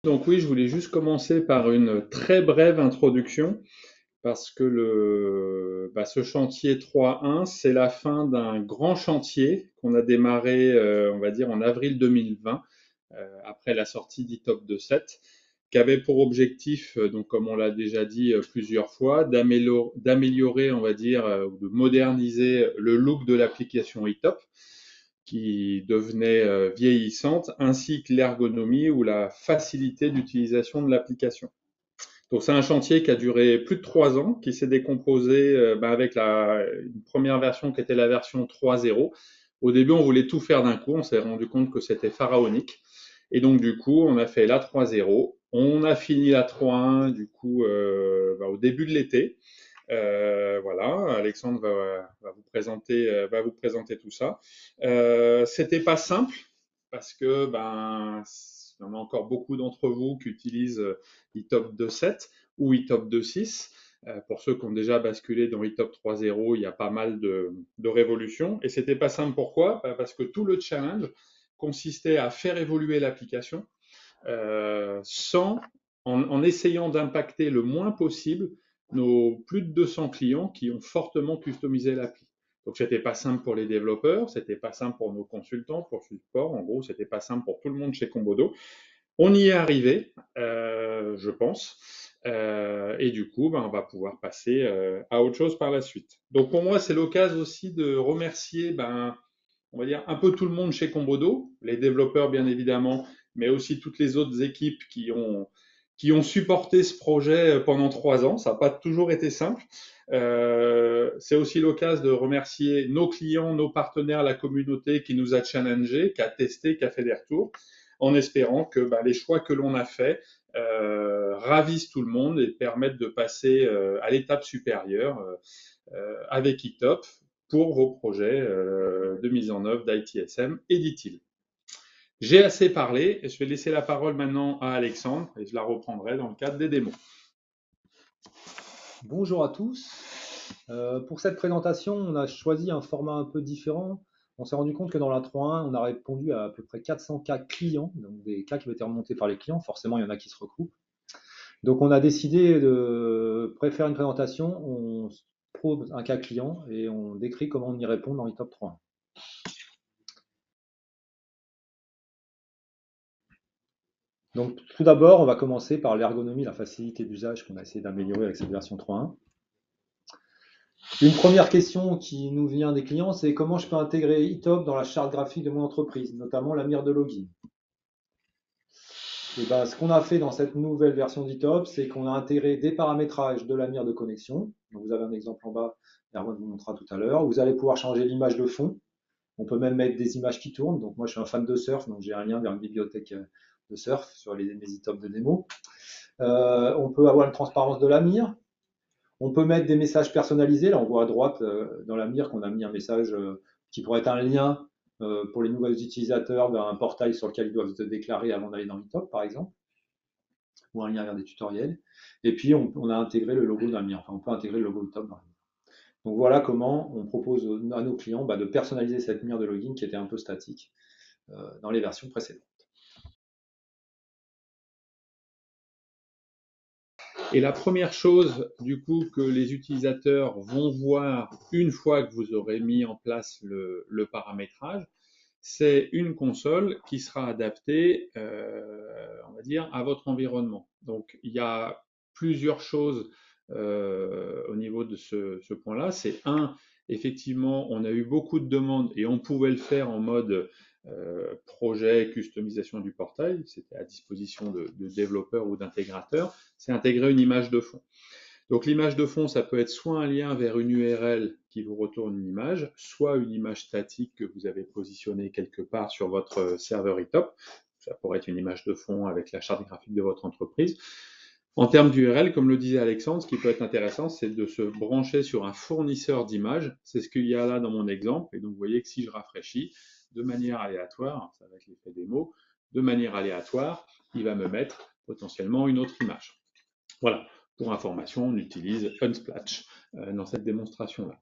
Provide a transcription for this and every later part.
Donc oui, je voulais juste commencer par une très brève introduction parce que ce chantier 3.1, c'est la fin d'un grand chantier qu'on a démarré, on va dire, en avril 2020, après la sortie d'ITOP 2.7, qui avait pour objectif, donc comme on l'a déjà dit plusieurs fois, d'améliorer, on va dire, ou de moderniser le look de l'application ITOP qui devenait vieillissante, ainsi que l'ergonomie ou la facilité d'utilisation de l'application. Donc c'est un chantier qui a duré plus de 3 ans, qui s'est décomposé avec une première version qui était la version 3.0. Au début, on voulait tout faire d'un coup, on s'est rendu compte que c'était pharaonique. Et donc du coup, on a fait la 3.0, on a fini la 3.1 du coup au début de l'été. Voilà, Alexandre va vous présenter tout ça. C'était pas simple parce que il y en a encore beaucoup d'entre vous qui utilisent eTop 2.7 ou eTop 2.6. Pour ceux qui ont déjà basculé dans eTop 3.0, il y a pas mal de révolutions. Et c'était pas simple pourquoi? Parce que tout le challenge consistait à faire évoluer l'application en essayant d'impacter le moins possible nos plus de 200 clients qui ont fortement customisé l'appli. Donc c'était pas simple pour les développeurs, c'était pas simple pour nos consultants, pour le support, en gros c'était pas simple pour tout le monde chez Combodo. On y est arrivé, je pense, et du coup on va pouvoir passer à autre chose par la suite. Donc pour moi c'est l'occasion aussi de remercier on va dire un peu tout le monde chez Combodo, les développeurs bien évidemment, mais aussi toutes les autres équipes qui ont supporté ce projet pendant 3 ans. Ça n'a pas toujours été simple. C'est aussi l'occasion de remercier nos clients, nos partenaires, la communauté qui nous a challengés, qui a testé, qui a fait des retours, en espérant que les choix que l'on a faits ravissent tout le monde et permettent de passer à l'étape supérieure avec eTop pour vos projets de mise en œuvre d'ITSM et d'ITIL. J'ai assez parlé et je vais laisser la parole maintenant à Alexandre et je la reprendrai dans le cadre des démos. Bonjour à tous. Pour cette présentation, on a choisi un format un peu différent. On s'est rendu compte que dans la 3.1, on a répondu à peu près 400 cas clients, donc des cas qui ont été remontés par les clients. Forcément, il y en a qui se recoupent. Donc, on a décidé de préférer une présentation. On pose un cas client et on décrit comment on y répond dans les top 3. Donc, tout d'abord, on va commencer par l'ergonomie, la facilité d'usage qu'on a essayé d'améliorer avec cette version 3.1. Une première question qui nous vient des clients, c'est comment je peux intégrer eTop dans la charte graphique de mon entreprise, notamment la mire de login. Et ce qu'on a fait dans cette nouvelle version d'eTop, c'est qu'on a intégré des paramétrages de la mire de connexion. Donc vous avez un exemple en bas, Erwan vous montrera tout à l'heure. Vous allez pouvoir changer l'image de fond. On peut même mettre des images qui tournent. Donc moi, je suis un fan de surf, donc j'ai un lien vers une bibliothèque de surf sur mes eTop de démo. On peut avoir une transparence de la mire. On peut mettre des messages personnalisés. Là, on voit à droite dans la mire qu'on a mis un message qui pourrait être un lien pour les nouveaux utilisateurs vers un portail sur lequel ils doivent se déclarer avant d'aller dans l'eTop, par exemple, ou un lien vers des tutoriels. Et puis, on a intégré le logo d'un mire. Enfin, on peut intégrer le logo eTop dans la mire. Donc voilà comment on propose à nos clients de personnaliser cette mire de login qui était un peu statique dans les versions précédentes. Et la première chose, du coup, que les utilisateurs vont voir une fois que vous aurez mis en place le paramétrage, c'est une console qui sera adaptée, on va dire, à votre environnement. Donc, il y a plusieurs choses au niveau de ce point-là. C'est effectivement, on a eu beaucoup de demandes et on pouvait le faire en mode projet, customisation du portail. C'était à disposition de développeurs ou d'intégrateurs. C'est intégrer une image de fond. Donc l'image de fond, ça peut être soit un lien vers une URL qui vous retourne une image, soit une image statique que vous avez positionnée quelque part sur votre serveur eTop. Ça pourrait être une image de fond avec la charte graphique de votre entreprise. En termes d'URL, comme le disait Alexandre, ce qui peut être intéressant, c'est de se brancher sur un fournisseur d'images. C'est ce qu'il y a là dans mon exemple. Et donc, vous voyez que si je rafraîchis de manière aléatoire, ça va être l'effet démo, de manière aléatoire, il va me mettre potentiellement une autre image. Voilà. Pour information, on utilise Unsplash dans cette démonstration-là.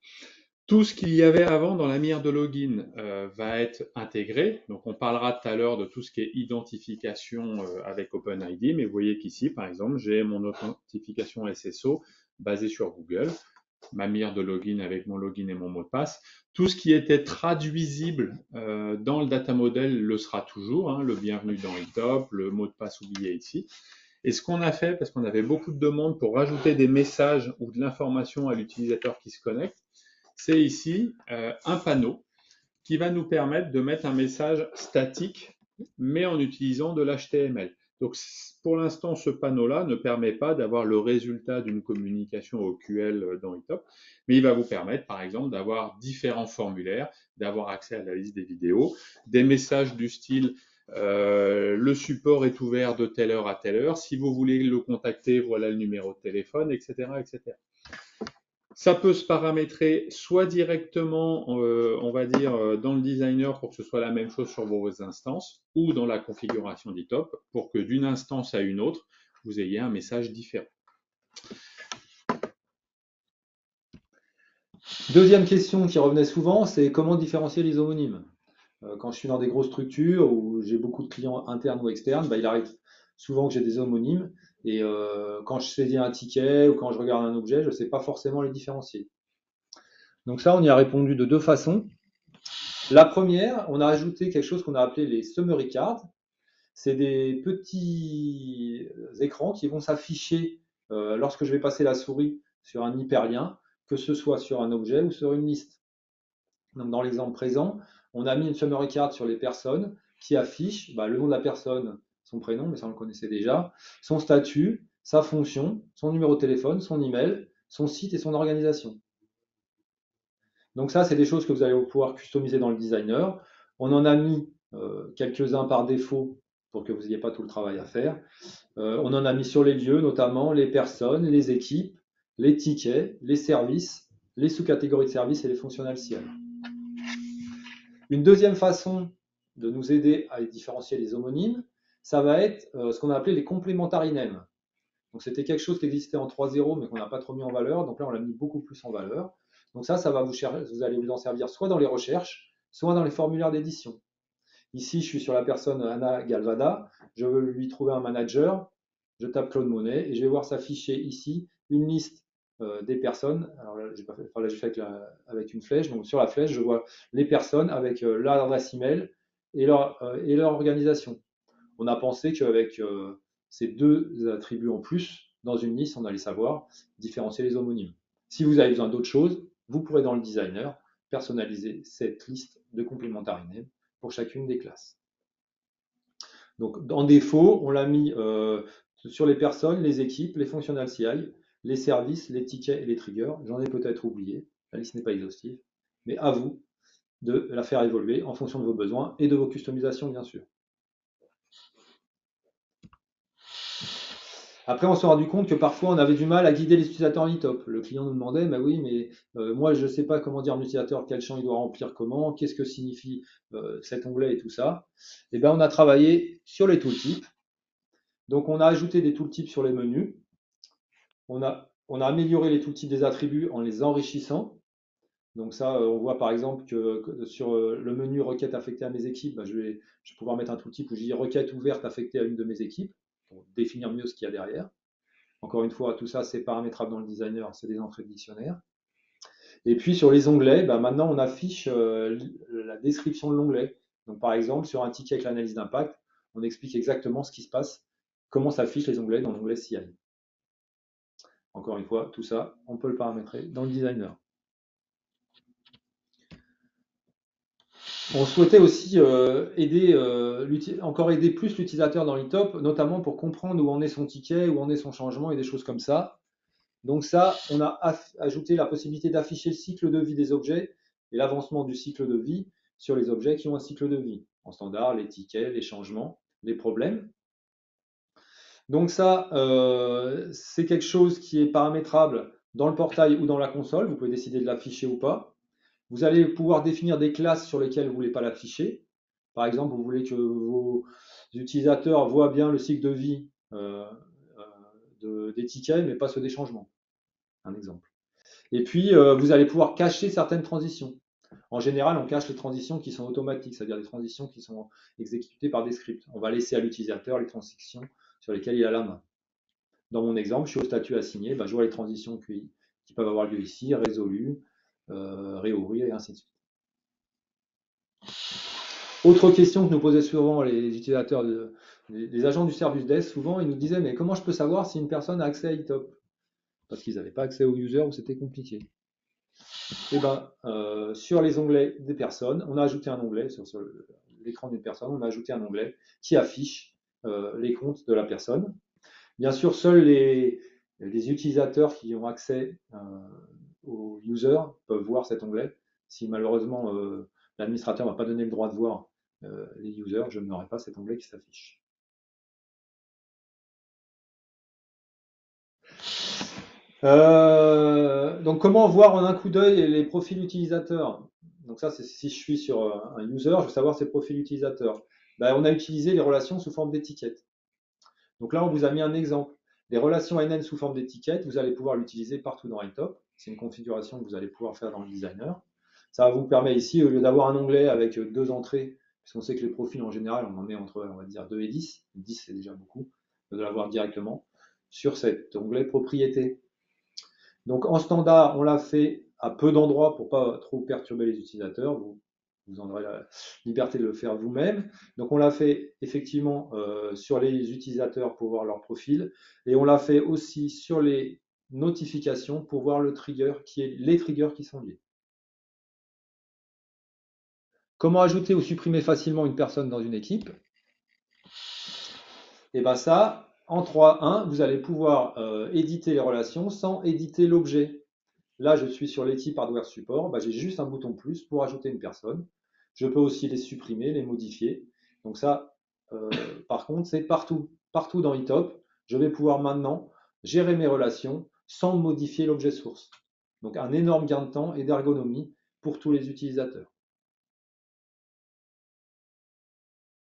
Tout ce qu'il y avait avant dans la mire de login va être intégré. Donc, on parlera tout à l'heure de tout ce qui est identification avec OpenID, mais vous voyez qu'ici, par exemple, j'ai mon authentification SSO basée sur Google, ma mire de login avec mon login et mon mot de passe. Tout ce qui était traduisible dans le data model le sera toujours, hein, le bienvenu dans eTop, le mot de passe oublié ici. Et ce qu'on a fait, parce qu'on avait beaucoup de demandes pour rajouter des messages ou de l'information à l'utilisateur qui se connecte, c'est ici un panneau qui va nous permettre de mettre un message statique, mais en utilisant de l'HTML. Donc, pour l'instant, ce panneau-là ne permet pas d'avoir le résultat d'une communication OQL dans eTop, mais il va vous permettre, par exemple, d'avoir différents formulaires, d'avoir accès à la liste des vidéos, des messages du style le support est ouvert de telle heure à telle heure. Si vous voulez le contacter, voilà le numéro de téléphone, etc., etc. Ça peut se paramétrer soit directement, on va dire, dans le designer pour que ce soit la même chose sur vos instances, ou dans la configuration d'eTop pour que d'une instance à une autre, vous ayez un message différent. Deuxième question qui revenait souvent, c'est comment différencier les homonymes. Quand je suis dans des grosses structures où j'ai beaucoup de clients internes ou externes, il arrive souvent que j'ai des homonymes. Et quand je saisis un ticket ou quand je regarde un objet, je ne sais pas forcément les différencier. Donc ça, on y a répondu de deux façons. La première, on a ajouté quelque chose qu'on a appelé les summary cards. C'est des petits écrans qui vont s'afficher lorsque je vais passer la souris sur un hyperlien, que ce soit sur un objet ou sur une liste. Donc dans l'exemple présent, on a mis une summary card sur les personnes qui affiche le nom de la personne, son prénom, mais ça on le connaissait déjà, son statut, sa fonction, son numéro de téléphone, son email, son site et son organisation. Donc ça, c'est des choses que vous allez pouvoir customiser dans le designer. On en a mis quelques-uns par défaut pour que vous n'ayez pas tout le travail à faire. On en a mis sur les lieux, notamment les personnes, les équipes, les tickets, les services, les sous-catégories de services et les fonctionnels CIEM. Une deuxième façon de nous aider à différencier les homonymes, ça va être ce qu'on a appelé les complementary names. Donc c'était quelque chose qui existait en 3.0 mais qu'on n'a pas trop mis en valeur. Donc là, on l'a mis beaucoup plus en valeur. Donc ça va vous allez vous en servir soit dans les recherches, soit dans les formulaires d'édition. Ici, je suis sur la personne Anna Galvada. Je veux lui trouver un manager. Je tape Claude Monet et je vais voir s'afficher ici une liste des personnes. Alors là, j'ai fait avec une flèche. Donc sur la flèche, je vois les personnes avec leur adresse email et leur organisation. On a pensé qu'avec ces deux attributs en plus, dans une liste, on allait savoir différencier les homonymes. Si vous avez besoin d'autre chose, vous pourrez dans le designer personnaliser cette liste de complementary names pour chacune des classes. Donc en défaut, on l'a mis sur les personnes, les équipes, les functional CI, les services, les tickets et les triggers. J'en ai peut-être oublié, la liste n'est pas exhaustive, mais à vous de la faire évoluer en fonction de vos besoins et de vos customisations, bien sûr. Après, on s'est rendu compte que parfois, on avait du mal à guider les utilisateurs en eTop. Le client nous demandait, mais oui, mais moi, je ne sais pas comment dire à un utilisateur quel champ il doit remplir comment, qu'est-ce que signifie cet onglet et tout ça. Et bien, on a travaillé sur les tooltips. Donc, on a ajouté des tooltips sur les menus. On a amélioré les tooltips des attributs en les enrichissant. Donc ça, on voit par exemple que sur le menu requête affectée à mes équipes, je vais pouvoir mettre un tooltip où je dis requête ouverte affectée à une de mes équipes, pour définir mieux ce qu'il y a derrière. Encore une fois, tout ça, c'est paramétrable dans le designer, c'est des entrées de dictionnaire. Et puis sur les onglets, maintenant on affiche la description de l'onglet. Donc par exemple, sur un ticket avec l'analyse d'impact, on explique exactement ce qui se passe, comment s'affichent les onglets dans l'onglet CI. Encore une fois, tout ça, on peut le paramétrer dans le designer. On souhaitait aussi encore aider plus l'utilisateur dans l'eTop, notamment pour comprendre où en est son ticket, où en est son changement et des choses comme ça. Donc ça, on a ajouté la possibilité d'afficher le cycle de vie des objets et l'avancement du cycle de vie sur les objets qui ont un cycle de vie. En standard, les tickets, les changements, les problèmes. Donc ça, c'est quelque chose qui est paramétrable dans le portail ou dans la console. Vous pouvez décider de l'afficher ou pas. Vous allez pouvoir définir des classes sur lesquelles vous ne voulez pas l'afficher. Par exemple, vous voulez que vos utilisateurs voient bien le cycle de vie des tickets, mais pas ceux des changements. Un exemple. Et puis, vous allez pouvoir cacher certaines transitions. En général, on cache les transitions qui sont automatiques, c'est-à-dire les transitions qui sont exécutées par des scripts. On va laisser à l'utilisateur les transitions sur lesquelles il a la main. Dans mon exemple, je suis au statut assigné, je vois les transitions qui peuvent avoir lieu ici, résolu, réouvrir et ainsi de suite. Autre question que nous posaient souvent les utilisateurs, les agents du service desk, souvent, ils nous disaient, mais comment je peux savoir si une personne a accès à iTop? Parce qu'ils n'avaient pas accès aux users ou c'était compliqué. Et sur les onglets des personnes, on a ajouté un onglet, sur l'écran d'une personne, on a ajouté un onglet qui affiche les comptes de la personne. Bien sûr, seuls les utilisateurs qui ont accès aux users peuvent voir cet onglet. Si malheureusement l'administrateur ne m'a pas donné le droit de voir les users, je n'aurai pas cet onglet qui s'affiche. Donc comment voir en un coup d'œil les profils utilisateurs? Donc ça, c'est si je suis sur un user, je veux savoir ses profils utilisateurs. On a utilisé les relations sous forme d'étiquettes. Donc là, on vous a mis un exemple. Les relations NN sous forme d'étiquettes, vous allez pouvoir l'utiliser partout dans iTop. C'est une configuration que vous allez pouvoir faire dans le designer. Ça va vous permettre ici, au lieu d'avoir un onglet avec 2 entrées, puisqu'on sait que les profils en général, on en met entre, on va dire, 2 et 10. 10, c'est déjà beaucoup, de l'avoir directement sur cet onglet propriété. Donc en standard, on l'a fait à peu d'endroits pour pas trop perturber les utilisateurs. Vous en aurez la liberté de le faire vous-même. Donc on l'a fait effectivement sur les utilisateurs pour voir leur profil. Et on l'a fait aussi sur les notifications pour voir le trigger les triggers qui sont liés. Comment ajouter ou supprimer facilement une personne dans une équipe? Et ça, en 3.1, vous allez pouvoir éditer les relations sans éditer l'objet. Là, je suis sur l'équipe hardware support. J'ai juste un bouton plus pour ajouter une personne. Je peux aussi les supprimer, les modifier. Donc ça, par contre, c'est partout. Partout dans iTop, je vais pouvoir maintenant gérer mes relations sans modifier l'objet source. Donc un énorme gain de temps et d'ergonomie pour tous les utilisateurs.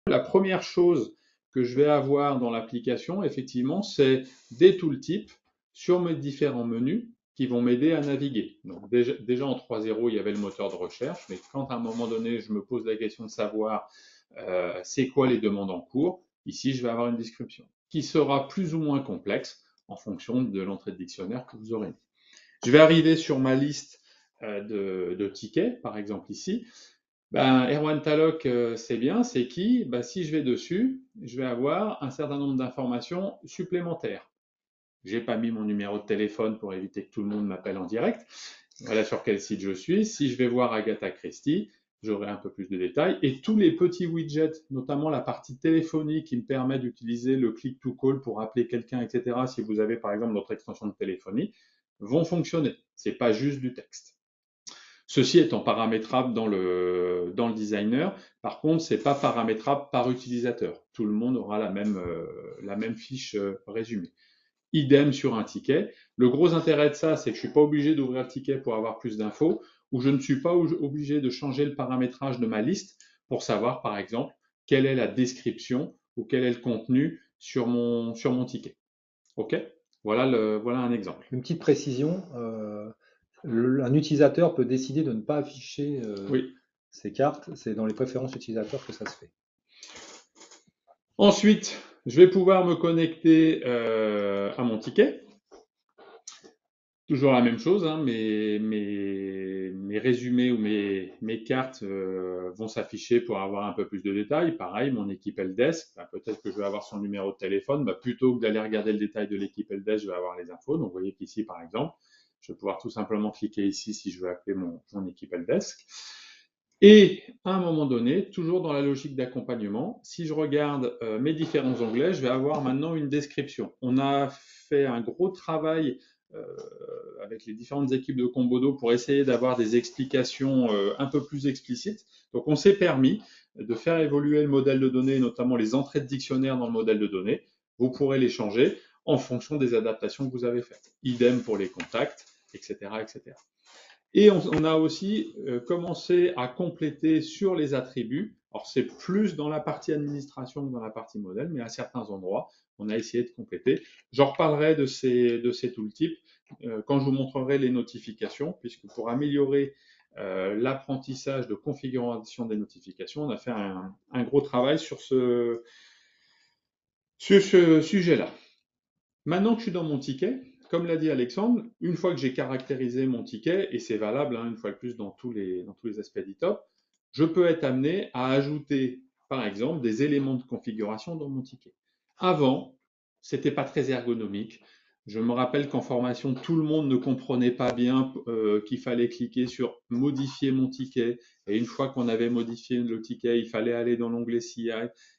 La première chose que je vais avoir dans l'application, effectivement, c'est des tooltips sur mes différents menus qui vont m'aider à naviguer. Donc déjà en 3.0, il y avait le moteur de recherche, mais quand à un moment donné, je me pose la question de savoir c'est quoi les demandes en cours, ici, je vais avoir une description qui sera plus ou moins complexe en fonction de l'entrée de dictionnaire que vous aurez mis. Je vais arriver sur ma liste de tickets, par exemple ici. Erwan Talok, c'est bien, c'est qui? Si je vais dessus, je vais avoir un certain nombre d'informations supplémentaires. J'ai pas mis mon numéro de téléphone pour éviter que tout le monde m'appelle en direct. Voilà sur quel site je suis. Si je vais voir Agatha Christie, j'aurai un peu plus de détails. Et tous les petits widgets, notamment la partie téléphonique qui me permet d'utiliser le click to call pour appeler quelqu'un, etc. Si vous avez par exemple notre extension de téléphonie, vont fonctionner. C'est pas juste du texte. Ceci étant paramétrable dans le designer, par contre, c'est pas paramétrable par utilisateur. Tout le monde aura la même fiche résumée. Idem sur un ticket. Le gros intérêt de ça, c'est que je suis pas obligé d'ouvrir le ticket pour avoir plus d'infos, ou je ne suis pas obligé de changer le paramétrage de ma liste pour savoir, par exemple, quelle est la description ou quel est le contenu sur mon ticket. OK? Voilà un exemple. Une petite précision, un utilisateur peut décider de ne pas afficher Oui. ces cartes. C'est dans les préférences utilisateurs que ça se fait. Ensuite, je vais pouvoir me connecter à mon ticket. Toujours la même chose, hein, mes résumés ou mes cartes vont s'afficher pour avoir un peu plus de détails. Pareil, mon équipe helpdesk, peut-être que je vais avoir son numéro de téléphone. Plutôt que d'aller regarder le détail de l'équipe helpdesk, je vais avoir les infos. Donc, vous voyez qu'ici, par exemple, je vais pouvoir tout simplement cliquer ici si je veux appeler mon équipe helpdesk. Et à un moment donné, toujours dans la logique d'accompagnement, si je regarde mes différents onglets, je vais avoir maintenant une description. On a fait un gros travail avec les différentes équipes de Combodo pour essayer d'avoir des explications un peu plus explicites. Donc on s'est permis de faire évoluer le modèle de données, notamment les entrées de dictionnaire dans le modèle de données. Vous pourrez les changer en fonction des adaptations que vous avez faites. Idem pour les contacts, etc. Et on a aussi commencé à compléter sur les attributs Alors, c'est plus dans la partie administration que dans la partie modèle, mais à certains endroits, on a essayé de compléter. J'en reparlerai de ces tooltips quand je vous montrerai les notifications, puisque pour améliorer l'apprentissage de configuration des notifications, on a fait un gros travail sur ce sujet-là. Maintenant que je suis dans mon ticket, comme l'a dit Alexandre, une fois que j'ai caractérisé mon ticket, et c'est valable une fois de plus dans tous les aspects d'ITOP, je peux être amené à ajouter, par exemple, des éléments de configuration dans mon ticket. Avant, c'était pas très ergonomique. Je me rappelle qu'en formation, tout le monde ne comprenait pas bien qu'il fallait cliquer sur modifier mon ticket. Et une fois qu'on avait modifié le ticket, il fallait aller dans l'onglet CI.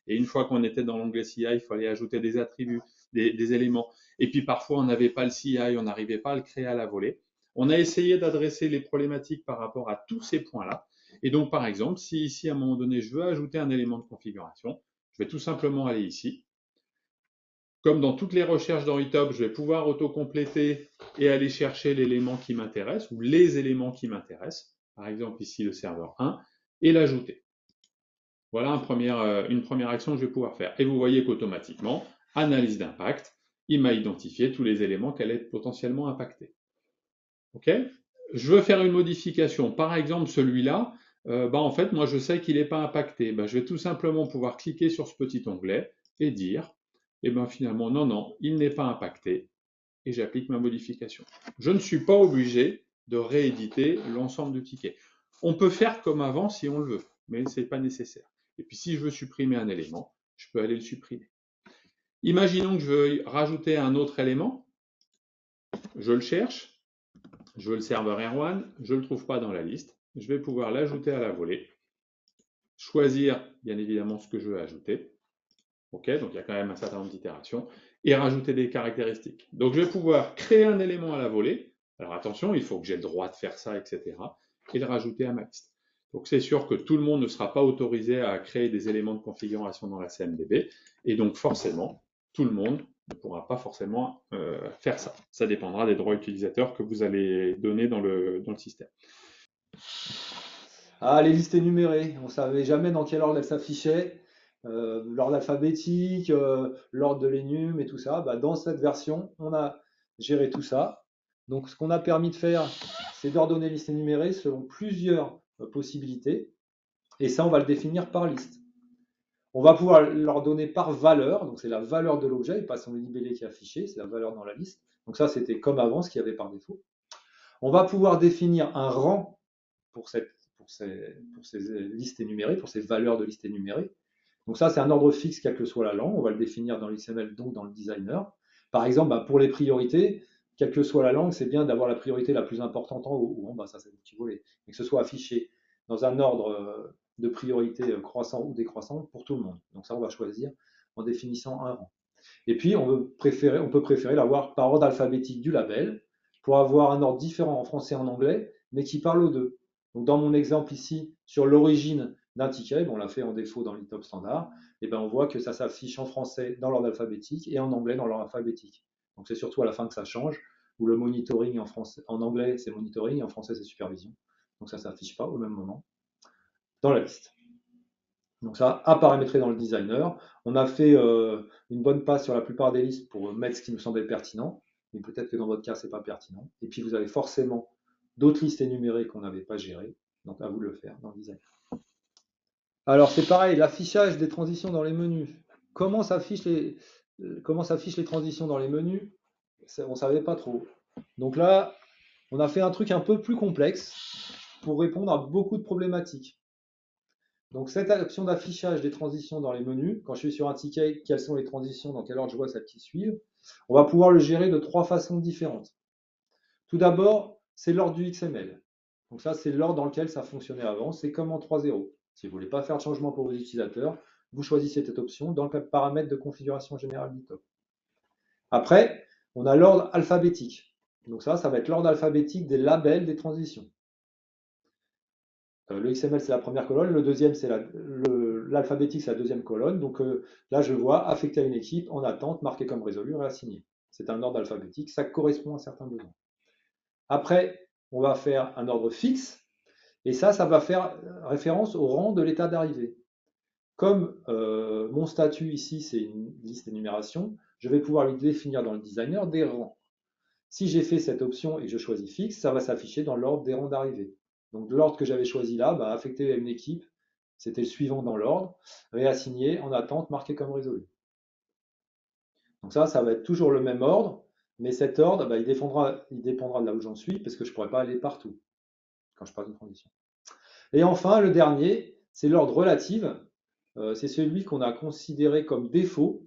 Et une fois qu'on était dans l'onglet CI, il fallait ajouter des attributs, des éléments. Et puis parfois, on n'avait pas le CI, on n'arrivait pas à le créer à la volée. On a essayé d'adresser les problématiques par rapport à tous ces points-là. Et donc, par exemple, si ici, à un moment donné, je veux ajouter un élément de configuration, je vais tout simplement aller ici. Comme dans toutes les recherches dans GitHub, je vais pouvoir auto-compléter et aller chercher l'élément qui m'intéresse ou les éléments qui m'intéressent. Par exemple, ici, le serveur 1, et l'ajouter. Voilà une première action que je vais pouvoir faire. Et vous voyez qu'automatiquement, analyse d'impact, il m'a identifié tous les éléments qu'elle est potentiellement impactés. OK? Je veux faire une modification. Par exemple, celui-là, en fait, moi, je sais qu'il n'est pas impacté. Je vais tout simplement pouvoir cliquer sur ce petit onglet et dire, finalement, non, il n'est pas impacté. Et j'applique ma modification. Je ne suis pas obligé de rééditer l'ensemble du ticket. On peut faire comme avant si on le veut, mais ce n'est pas nécessaire. Et puis, si je veux supprimer un élément, je peux aller le supprimer. Imaginons que je veux rajouter un autre élément. Je le cherche. Je veux le serveur R1, je ne le trouve pas dans la liste. Je vais pouvoir l'ajouter à la volée. Choisir, bien évidemment, ce que je veux ajouter. OK, donc il y a quand même un certain nombre d'itérations. Et rajouter des caractéristiques. Donc je vais pouvoir créer un élément à la volée. Alors attention, il faut que j'ai le droit de faire ça, etc. Et le rajouter à ma liste. Donc c'est sûr que tout le monde ne sera pas autorisé à créer des éléments de configuration dans la CMDB. Et donc forcément, tout le monde ne pourra pas forcément faire ça. Ça dépendra des droits utilisateurs que vous allez donner dans le système. Ah, les listes énumérées, on ne savait jamais dans quel ordre elles s'affichaient, l'ordre alphabétique, l'ordre de l'énum et tout ça. Dans cette version, on a géré tout ça. Donc ce qu'on a permis de faire, c'est d'ordonner liste énumérée selon plusieurs possibilités. Et ça, on va le définir par liste. On va pouvoir l'ordonner par valeur, donc c'est la valeur de l'objet, et pas son libellé qui est affiché, c'est la valeur dans la liste. Donc ça, c'était comme avant, ce qu'il y avait par défaut. On va pouvoir définir un rang pour ces listes énumérées, pour ces valeurs de listes énumérées. Donc ça, c'est un ordre fixe, quelle que soit la langue. On va le définir dans l'XML, donc dans le designer. Par exemple, pour les priorités, quelle que soit la langue, c'est bien d'avoir la priorité la plus importante en haut ou en bas, ça c'est multivolé. Mais que ce soit affiché dans un ordre de priorité croissant ou décroissant pour tout le monde. Donc ça, on va choisir en définissant un rang. Et puis, on peut préférer l'avoir par ordre alphabétique du label pour avoir un ordre différent en français et en anglais, mais qui parle aux deux. Donc, dans mon exemple ici, sur l'origine d'un ticket, on l'a fait en défaut dans l'ITOP standard, et on voit que ça s'affiche en français dans l'ordre alphabétique et en anglais dans l'ordre alphabétique. Donc, c'est surtout à la fin que ça change, où le monitoring en anglais, c'est monitoring, et en français, c'est supervision. Donc, ça ne s'affiche pas au même moment dans la liste. Donc ça, à paramétrer dans le designer. On a fait une bonne passe sur la plupart des listes pour mettre ce qui nous semblait pertinent, mais peut-être que dans votre cas, ce n'est pas pertinent. Et puis vous avez forcément d'autres listes énumérées qu'on n'avait pas gérées, donc à vous de le faire dans le designer. Alors c'est pareil, l'affichage des transitions dans les menus. Comment s'affichent les transitions dans les menus? On ne savait pas trop. Donc là, on a fait un truc un peu plus complexe pour répondre à beaucoup de problématiques. Donc cette option d'affichage des transitions dans les menus, quand je suis sur un ticket, quelles sont les transitions, dans quel ordre je vois celles qui suivent, on va pouvoir le gérer de 3 façons différentes. Tout d'abord, c'est l'ordre du XML. Donc ça, c'est l'ordre dans lequel ça fonctionnait avant, c'est comme en 3.0. Si vous ne voulez pas faire de changement pour vos utilisateurs, vous choisissez cette option dans le paramètre de configuration générale d'ITOP. Après, on a l'ordre alphabétique. Donc ça va être l'ordre alphabétique des labels des transitions. Le XML, c'est la première colonne. Le deuxième, c'est l'alphabétique, c'est la deuxième colonne. Donc là, je vois affecté à une équipe, en attente, marqué comme résolu, réassigné. C'est un ordre alphabétique, ça correspond à certains besoins. Après, on va faire un ordre fixe, et ça va faire référence au rang de l'état d'arrivée. Comme mon statut ici, c'est une liste d'énumération, je vais pouvoir lui définir dans le designer des rangs. Si j'ai fait cette option et que je choisis fixe, ça va s'afficher dans l'ordre des rangs d'arrivée. Donc l'ordre que j'avais choisi là, affecté à une équipe, c'était le suivant dans l'ordre, réassigné, en attente, marqué comme résolu. Donc ça va être toujours le même ordre, mais cet ordre, il dépendra de là où j'en suis, parce que je ne pourrai pas aller partout quand je passe une transition. Et enfin, le dernier, c'est l'ordre relatif. C'est celui qu'on a considéré comme défaut.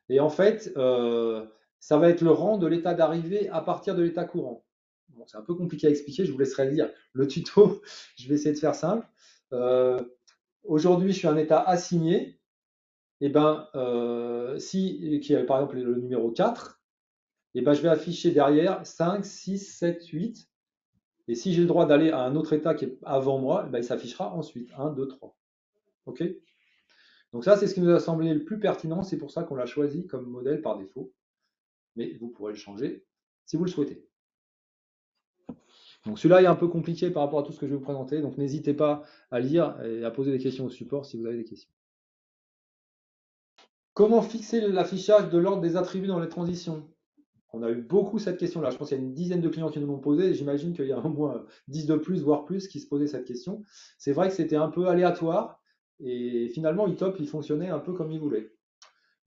Et en fait, ça va être le rang de l'état d'arrivée à partir de l'état courant. Bon, c'est un peu compliqué à expliquer, je vous laisserai lire le tuto. Je vais essayer de faire simple. Aujourd'hui, je suis un état assigné. Et qui est par exemple le numéro 4, je vais afficher derrière 5, 6, 7, 8. Et si j'ai le droit d'aller à un autre état qui est avant moi, il s'affichera ensuite. 1, 2, 3. OK? Donc ça, c'est ce qui nous a semblé le plus pertinent. C'est pour ça qu'on l'a choisi comme modèle par défaut. Mais vous pourrez le changer si vous le souhaitez. Donc celui-là est un peu compliqué par rapport à tout ce que je vais vous présenter. Donc n'hésitez pas à lire et à poser des questions au support si vous avez des questions. Comment fixer l'affichage de l'ordre des attributs dans les transitions? On a eu beaucoup cette question-là. Je pense qu'il y a une dizaine de clients qui nous l'ont posé. J'imagine qu'il y a au moins 10 de plus, voire plus, qui se posaient cette question. C'est vrai que c'était un peu aléatoire. Et finalement, eTop, il fonctionnait un peu comme il voulait.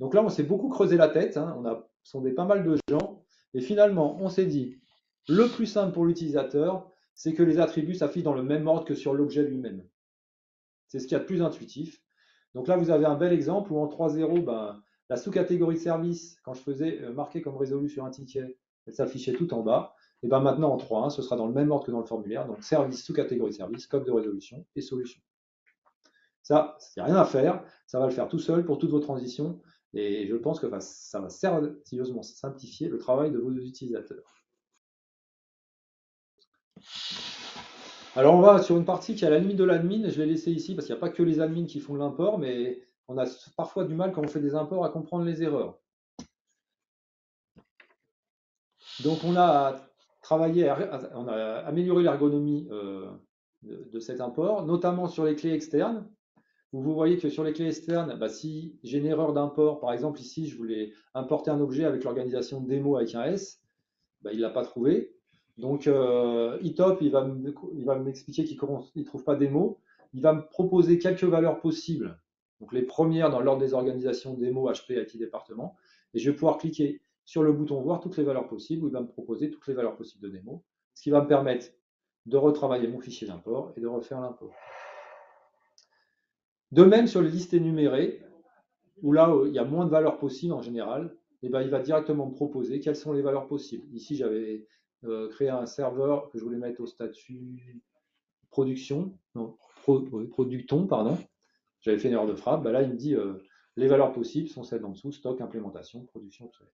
Donc là, on s'est beaucoup creusé la tête. On a sondé pas mal de gens. Et finalement, on s'est dit, le plus simple pour l'utilisateur, c'est que les attributs s'affichent dans le même ordre que sur l'objet lui-même. C'est ce qu'il y a de plus intuitif. Donc là, vous avez un bel exemple où en 3.0, la sous-catégorie service, quand je faisais marquer comme résolu sur un ticket, elle s'affichait tout en bas. Et maintenant en 3.1, ce sera dans le même ordre que dans le formulaire. Donc service, sous-catégorie service, code de résolution et solution. Ça, il n'y a rien à faire. Ça va le faire tout seul pour toutes vos transitions. Et je pense que ça va sérieusement simplifier le travail de vos utilisateurs. Alors on va sur une partie qui est à la limite de l'admin. Je l'ai laissé ici parce qu'il n'y a pas que les admins qui font de l'import, mais on a parfois du mal quand on fait des imports à comprendre les erreurs. Donc on a on a amélioré l'ergonomie de cet import, notamment sur les clés externes. Vous voyez que sur les clés externes, si j'ai une erreur d'import, par exemple ici, je voulais importer un objet avec l'organisation démo avec un S, il ne l'a pas trouvé. Donc eTop, il va m'expliquer qu'il ne trouve pas démo. Il va me proposer quelques valeurs possibles. Donc les premières dans l'ordre des organisations démo, HP, IT département. Et je vais pouvoir cliquer sur le bouton voir toutes les valeurs possibles, où il va me proposer toutes les valeurs possibles de démo, ce qui va me permettre de retravailler mon fichier d'import et de refaire l'import. De même sur les listes énumérées, où là il y a moins de valeurs possibles en général, il va directement me proposer quelles sont les valeurs possibles. Ici, j'avais créé un serveur que je voulais mettre au statut production, non, producton, pardon. J'avais fait une erreur de frappe. Là, il me dit les valeurs possibles sont celles d'en dessous, stock, implémentation, production, obsolète.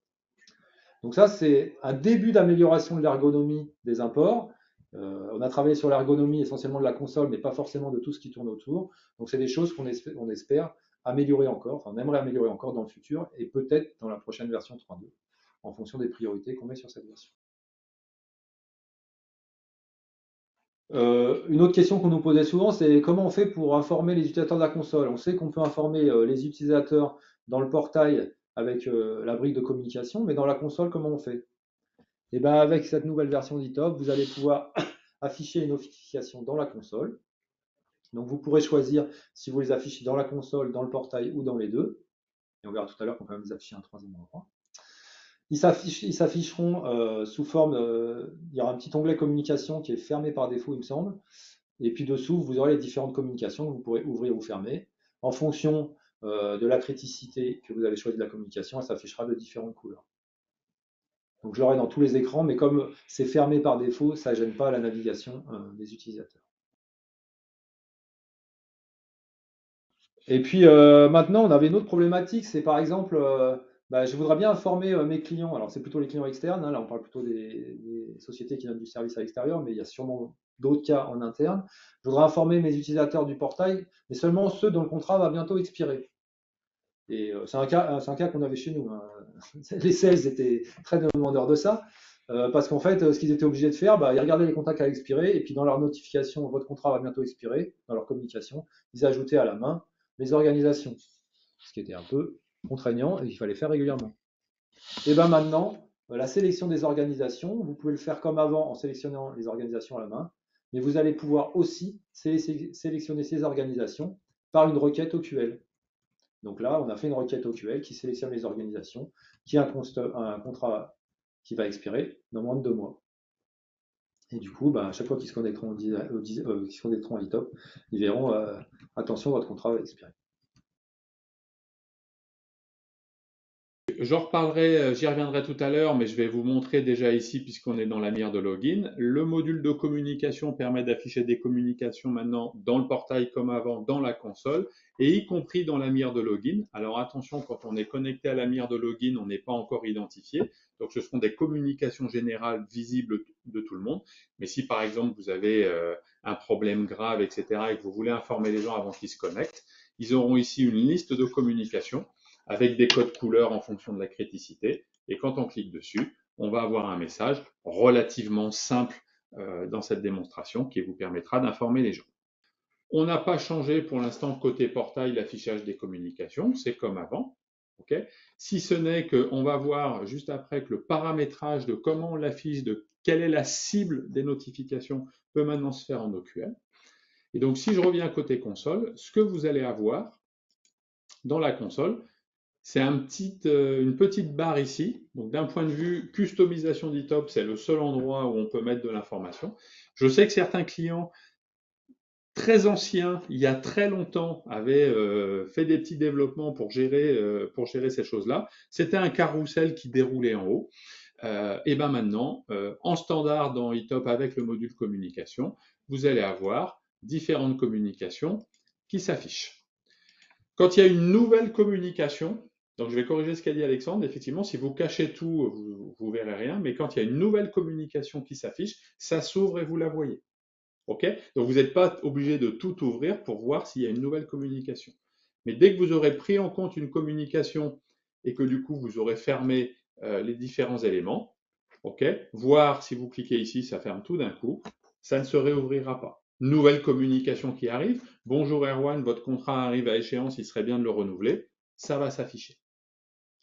Donc ça, c'est un début d'amélioration de l'ergonomie des imports. On a travaillé sur l'ergonomie essentiellement de la console, mais pas forcément de tout ce qui tourne autour. Donc c'est des choses qu'on espère améliorer encore, enfin on aimerait améliorer encore dans le futur, et peut-être dans la prochaine version 3.2, en fonction des priorités qu'on met sur cette version. Une autre question qu'on nous posait souvent, c'est comment on fait pour informer les utilisateurs de la console? On sait qu'on peut informer les utilisateurs dans le portail avec la brique de communication, mais dans la console, comment on fait? Et avec cette nouvelle version d'eTop, vous allez pouvoir afficher une notification dans la console. Donc vous pourrez choisir si vous les affichez dans la console, dans le portail ou dans les deux. Et on verra tout à l'heure qu'on peut même les afficher un troisième endroit. Ils s'afficheront sous forme, il y aura un petit onglet communication qui est fermé par défaut, il me semble. Et puis dessous, vous aurez les différentes communications que vous pourrez ouvrir ou fermer. En fonction de la criticité que vous avez choisi de la communication, elle s'affichera de différentes couleurs. Donc je l'aurai dans tous les écrans, mais comme c'est fermé par défaut, ça ne gêne pas la navigation des utilisateurs. Et puis maintenant, on avait une autre problématique, c'est par exemple, je voudrais bien informer mes clients, alors c'est plutôt les clients externes, là on parle plutôt des sociétés qui donnent du service à l'extérieur, mais il y a sûrement d'autres cas en interne. Je voudrais informer mes utilisateurs du portail, mais seulement ceux dont le contrat va bientôt expirer. Et c'est un cas qu'on avait chez nous. Les sales étaient très demandeurs de ça, parce qu'en fait, ce qu'ils étaient obligés de faire, ils regardaient les contrats qui allaient expirer, et puis dans leur notification, votre contrat va bientôt expirer, dans leur communication, ils ajoutaient à la main les organisations, ce qui était un peu contraignant et qu'il fallait faire régulièrement. Et bien maintenant, la sélection des organisations, vous pouvez le faire comme avant en sélectionnant les organisations à la main, mais vous allez pouvoir aussi sélectionner ces organisations par une requête OQL. Donc là, on a fait une requête OQL qui sélectionne les organisations, qui a un contrat qui va expirer dans moins de 2 mois. Et du coup, à chaque fois qu'ils se connecteront à l'ITOP, ils verront attention, votre contrat va expirer. J'en reparlerai, j'y reviendrai tout à l'heure, mais je vais vous montrer déjà ici, puisqu'on est dans la mire de login. Le module de communication permet d'afficher des communications maintenant dans le portail comme avant, dans la console, et y compris dans la mire de login. Alors attention, quand on est connecté à la mire de login, on n'est pas encore identifié. Donc ce seront des communications générales visibles de tout le monde. Mais si par exemple vous avez un problème grave, etc., et que vous voulez informer les gens avant qu'ils se connectent, ils auront ici une liste de communications avec des codes couleurs en fonction de la criticité. Et quand on clique dessus, on va avoir un message relativement simple dans cette démonstration qui vous permettra d'informer les gens. On n'a pas changé pour l'instant côté portail l'affichage des communications, c'est comme avant. Okay, si ce n'est qu'on va voir juste après que le paramétrage de comment on l'affiche, de quelle est la cible des notifications, peut maintenant se faire en OQL. Et donc si je reviens côté console, ce que vous allez avoir dans la console, c'est une petite barre ici. Donc d'un point de vue customisation d'ITOP, c'est le seul endroit où on peut mettre de l'information. Je sais que certains clients très anciens, il y a très longtemps, avaient fait des petits développements pour gérer ces choses-là. C'était un carrousel qui déroulait en haut. Et bien maintenant, en standard dans ITOP avec le module communication, vous allez avoir différentes communications qui s'affichent. Quand il y a une nouvelle communication, donc je vais corriger ce qu'a dit Alexandre, effectivement, si vous cachez tout, vous verrez rien, mais quand il y a une nouvelle communication qui s'affiche, ça s'ouvre et vous la voyez. Ok? Donc vous n'êtes pas obligé de tout ouvrir pour voir s'il y a une nouvelle communication. Mais dès que vous aurez pris en compte une communication et que du coup vous aurez fermé les différents éléments, ok? Voir si vous cliquez ici, ça ferme tout d'un coup, ça ne se réouvrira pas. Nouvelle communication qui arrive. Bonjour Erwan, votre contrat arrive à échéance, il serait bien de le renouveler. Ça va s'afficher.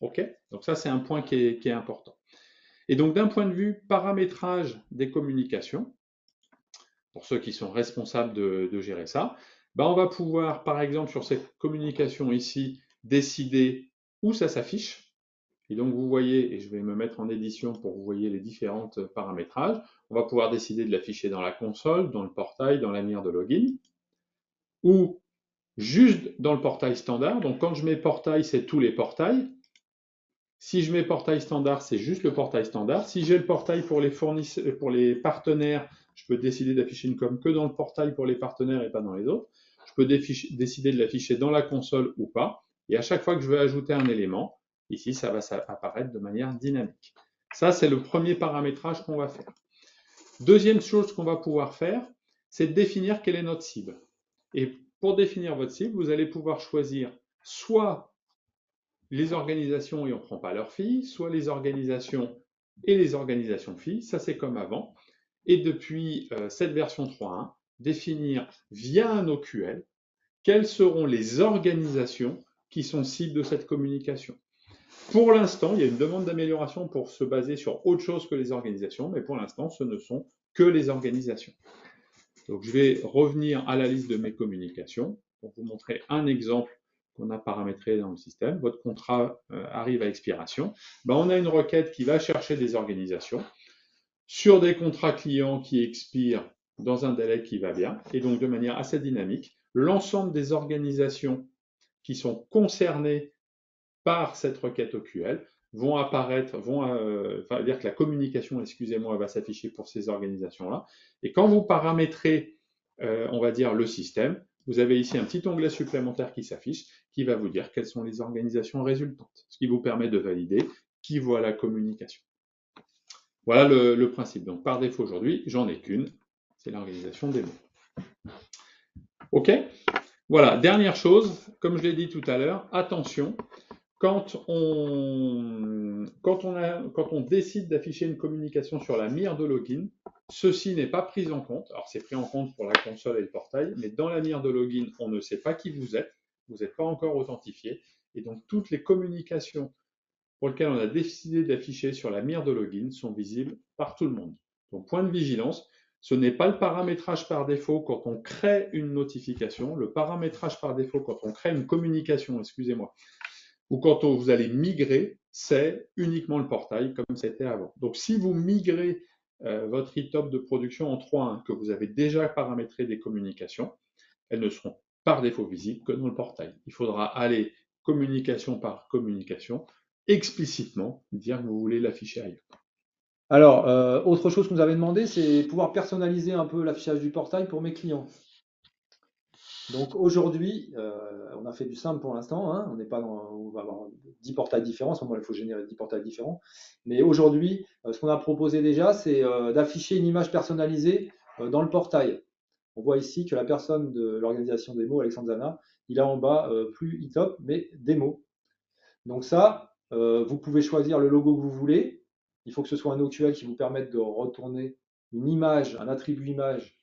Ok? Donc ça, c'est un point qui est important. Et donc d'un point de vue paramétrage des communications, pour ceux qui sont responsables de gérer ça, on va pouvoir, par exemple, sur cette communication ici, décider où ça s'affiche. Et donc, vous voyez, et je vais me mettre en édition pour que vous voyez les différents paramétrages, on va pouvoir décider de l'afficher dans la console, dans le portail, dans la mire de login, ou juste dans le portail standard. Donc, quand je mets portail, c'est tous les portails. Si je mets portail standard, c'est juste le portail standard. Si j'ai le portail pour les partenaires, je peux décider d'afficher une com que dans le portail pour les partenaires et pas dans les autres. Je peux décider de l'afficher dans la console ou pas. Et à chaque fois que je veux ajouter un élément, ici, ça va apparaître de manière dynamique. Ça, c'est le premier paramétrage qu'on va faire. Deuxième chose qu'on va pouvoir faire, c'est définir quelle est notre cible. Et pour définir votre cible, vous allez pouvoir choisir soit les organisations et on ne prend pas leurs filles, soit les organisations et les organisations filles, ça c'est comme avant. Et depuis cette version 3.1, définir via un OQL quelles seront les organisations qui sont cibles de cette communication. Pour l'instant, il y a une demande d'amélioration pour se baser sur autre chose que les organisations, mais pour l'instant, ce ne sont que les organisations. Donc je vais revenir à la liste de mes communications pour vous montrer un exemple qu'on a paramétré dans le système. Votre contrat arrive à expiration. On a une requête qui va chercher des organisations sur des contrats clients qui expirent dans un délai qui va bien, et donc de manière assez dynamique, l'ensemble des organisations qui sont concernées par cette requête OQL vont apparaître, dire que la communication, excusez-moi, va s'afficher pour ces organisations-là. Et quand vous paramétrez, on va dire, le système, vous avez ici un petit onglet supplémentaire qui s'affiche, qui va vous dire quelles sont les organisations résultantes, ce qui vous permet de valider qui voit la communication. Voilà le principe. Donc, par défaut, aujourd'hui, j'en ai qu'une, c'est l'organisation des mots. OK? Voilà, dernière chose, comme je l'ai dit tout à l'heure, attention, quand on décide d'afficher une communication sur la mire de login, ceci n'est pas pris en compte. Alors, c'est pris en compte pour la console et le portail, mais dans la mire de login, on ne sait pas qui vous êtes. vous n'êtes pas encore authentifié, et donc toutes les communications pour lesquelles on a décidé d'afficher sur la mire de login sont visibles par tout le monde. Donc point de vigilance, ce n'est pas le paramétrage par défaut quand on crée une notification, le paramétrage par défaut quand on crée une communication, excusez-moi, ou quand vous allez migrer, c'est uniquement le portail comme c'était avant. Donc si vous migrez votre e-top de production en 3.1, que vous avez déjà paramétré des communications, elles ne seront par défaut visibles que dans le portail. Il faudra aller communication par communication, explicitement dire que vous voulez l'afficher ailleurs. Alors, autre chose que nous avait demandé, c'est pouvoir personnaliser un peu l'affichage du portail pour mes clients. Donc aujourd'hui, on a fait du simple pour l'instant, hein, on n'est pas dans, on va avoir 10 portails différents, à ce moment il faut générer 10 portails différents. Mais aujourd'hui, ce qu'on a proposé déjà, c'est d'afficher une image personnalisée dans le portail. On voit ici que la personne de l'organisation démo, Alexandre Zana, il a en bas plus e-top, mais démo. Donc ça, vous pouvez choisir le logo que vous voulez. Il faut que ce soit un OQL qui vous permette de retourner une image, un attribut image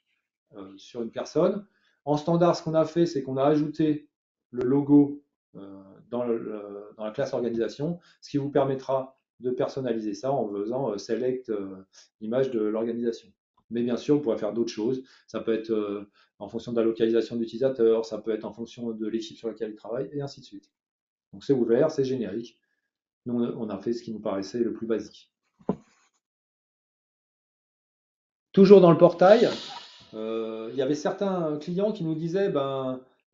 sur une personne. En standard, ce qu'on a fait, c'est qu'on a ajouté le logo dans la classe organisation, ce qui vous permettra de personnaliser ça en faisant select l'image de l'organisation. Mais bien sûr, vous pourrez faire d'autres choses. Ça peut être en fonction de la localisation d'utilisateur, ça peut être en fonction de l'équipe sur laquelle il travaille, et ainsi de suite. Donc c'est ouvert, c'est générique. Nous, on a fait ce qui nous paraissait le plus basique. Toujours dans le portail, il y avait certains clients qui nous disaient,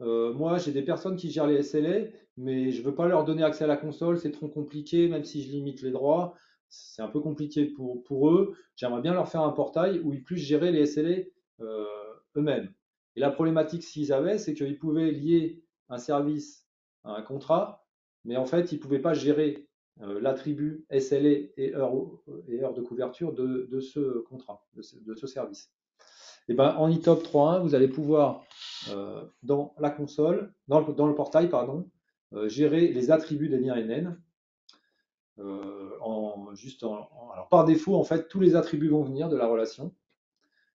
moi j'ai des personnes qui gèrent les SLA, mais je ne veux pas leur donner accès à la console, c'est trop compliqué, même si je limite les droits, c'est un peu compliqué pour eux. J'aimerais bien leur faire un portail où ils puissent gérer les SLA eux-mêmes. Et la problématique qu'ils avaient, c'est qu'ils pouvaient lier un service à un contrat, mais en fait, ils ne pouvaient pas gérer l'attribut SLA et heure de couverture de ce contrat, de ce service. Et ben, en eTop 3.1, vous allez pouvoir, dans la console, dans le portail, pardon, gérer les attributs des liens NN. Alors par défaut, en fait, tous les attributs vont venir de la relation.